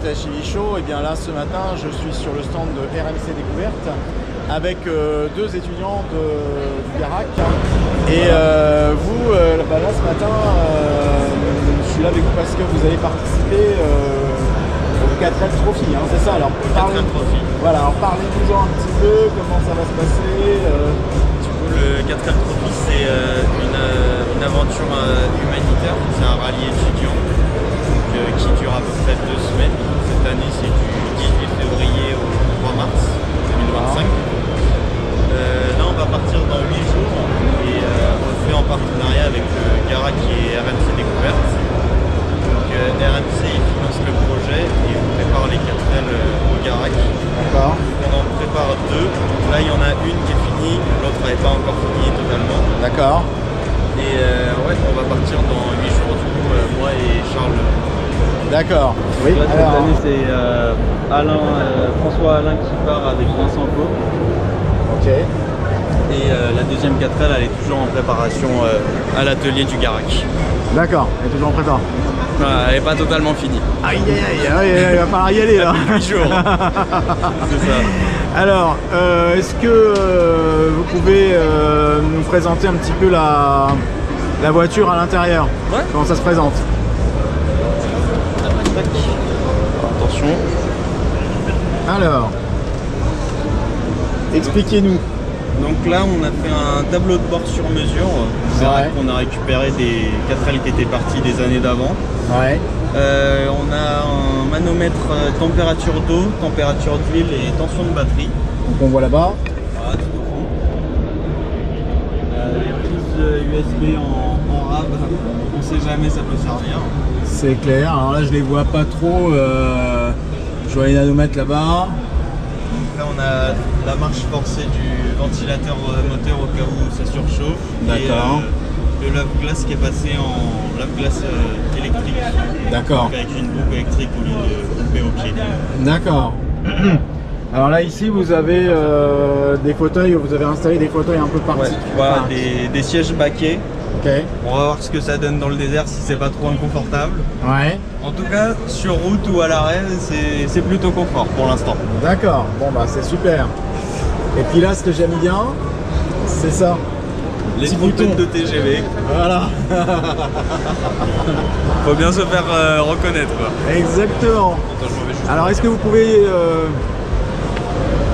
Hitachi Show. Et bien là, ce matin, je suis sur le stand de RMC Découverte avec deux étudiants du Garak. Et vous, là ce matin, je suis là avec vous parce que vous avez participé au 4L Trophy, hein, c'est ça? Alors, parlez-nous un petit peu, comment ça va se passer. Du coup, le 4L Trophy, c'est une aventure humanitaire, c'est un rallye étudiant qui dure à peu près 2 semaines. Cette année, c'est du 18 février au 3 mars 2025. Là, on va partir dans 8 jours et on le fait en partenariat avec le Garak et RMC Découverte. Donc, RMC finance le projet et on prépare les 4L au Garak. D'accord. On en prépare 2. Là, il y en a une qui est finie, l'autre n'est pas encore finie totalement. D'accord. Et ouais, on va partir dans 8 jours, du coup, moi et Charles. D'accord. Oui. Là, cette année, c'est François Alain qui part avec Vincent Co. Ok. Et la deuxième 4L, elle est toujours en préparation à l'atelier du Garak. D'accord, elle est toujours en prépa. Elle n'est pas totalement finie. Aïe aïe aïe, il va falloir y aller là. 8 jours. C'est ça. Alors, est-ce que vous pouvez nous présenter un petit peu la voiture à l'intérieur? Ouais. Comment ça se présente? Attention. Alors, expliquez-nous. Donc là, on a fait un tableau de bord sur mesure. C'est vrai qu'on a récupéré des 4L qui étaient partis des années d'avant. Ouais. On a un manomètre température d'eau, température d'huile et tension de batterie. Donc on voit là-bas. Voilà, tout au fond. Les prises USB en RAB, on ne sait jamais, ça peut servir. C'est clair. Alors là, je les vois pas trop. Je vois les nanomètres là-bas. Donc là, on a la marche forcée du ventilateur moteur au cas où ça surchauffe. D'accord. Et le lave-glace qui est passé en lave-glace électrique. D'accord. Avec une boucle électrique au lieu de couper au pied. D'accord. Alors là, ici, vous avez des fauteuils, vous avez installé des fauteuils un peu partis. Ouais, voilà, des sièges baquets. Ok. On va voir ce que ça donne dans le désert si c'est pas trop inconfortable. Ouais. En tout cas, sur route ou à l'arrêt, c'est plutôt confort pour l'instant. D'accord. Bon bah c'est super. Et puis là, ce que j'aime bien, c'est ça. Les petits trompettes boutons de TGV. Voilà. Faut bien se faire reconnaître, quoi. Exactement. Attends, je m'en vais juste. Alors, est-ce que vous pouvez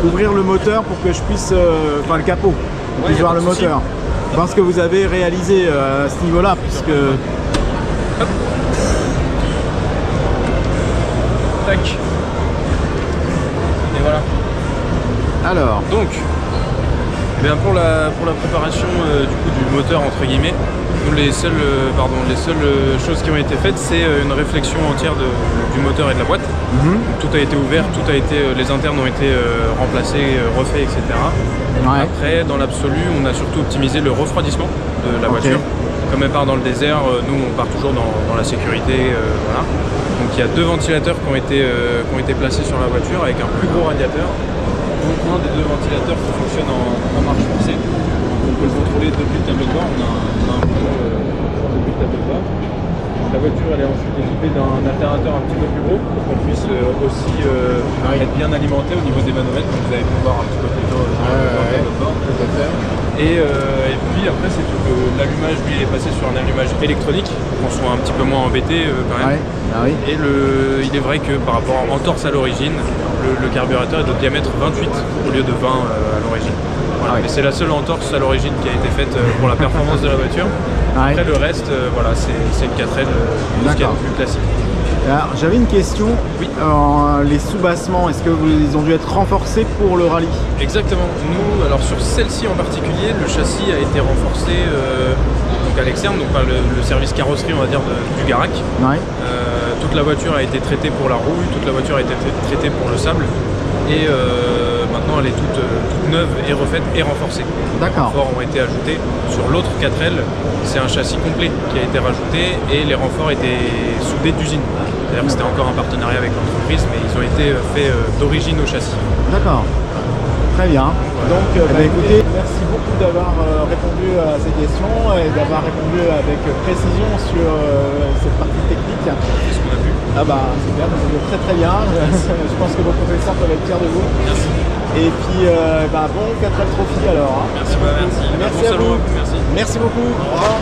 ouvrir le moteur pour que je puisse, enfin le capot, pour que je puisse voir le moteur, voir ce que vous avez réalisé à ce niveau-là, puisque. Hop. Tac. Et voilà. Alors. Donc, eh bien pour la préparation du coup du moteur entre guillemets, nous, les seules choses qui ont été faites, c'est une réflexion entière du moteur et de la boîte. Tout a été ouvert, les internes ont été remplacés, refaits, etc. Ouais. Après, dans l'absolu, on a surtout optimisé le refroidissement de la voiture. Comme elle part dans le désert, nous on part toujours dans la sécurité, voilà. Donc il y a 2 ventilateurs qui ont été placés sur la voiture avec un plus gros radiateur. Donc un des 2 ventilateurs qui fonctionne en marche forcée. Donc on peut le contrôler depuis le tableau de bord. On a un bouton depuis le tableau de bord. La voiture elle est ensuite équipée d'un alternateur un petit peu plus gros pour qu'on puisse aussi être bien alimenté au niveau des manomètres, comme vous avez pu voir un petit peu plus tôt dans le tableau de bord. Et puis après c'est tout, l'allumage lui il est passé sur un allumage électronique pour qu'on soit un petit peu moins embêté quand même. Ah oui. Et il est vrai que par rapport en torse à l'origine, le carburateur est de diamètre 28 au lieu de 20 à l'origine. Voilà. Et c'est la seule entorse à l'origine qui a été faite pour la performance de la voiture. Après le reste, voilà, c'est une 4L ce qu'il y a de plus classique. Alors j'avais une question. Oui. Les soubassements, est-ce qu'ils ont dû être renforcés pour le rallye? Exactement. Nous, alors sur celle-ci en particulier, le châssis a été renforcé donc à l'externe, donc par le service carrosserie on va dire du Garak. Ouais. Toute la voiture a été traitée pour la rouille, toute la voiture a été traitée pour le sable et maintenant elle est toute neuve et refaite et renforcée. D'accord. Les renforts ont été ajoutés sur l'autre 4L, c'est un châssis complet qui a été rajouté et les renforts étaient soudés d'usine. C'est-à-dire que c'était encore un partenariat avec l'entreprise mais ils ont été faits d'origine au châssis. D'accord. Très bien. Donc, écoutez, merci beaucoup d'avoir répondu à ces questions et d'avoir répondu avec précision sur cette partie technique. C'est ce qu'on a vu. Ah bah, c'est bien, vous êtes très très bien. Je pense que vos professeurs peuvent être fiers de vous. Merci. Et puis, bon 4L Trophy alors. Hein. Merci, merci. Merci Bon à salon vous. à vous, merci. Merci beaucoup. Au revoir.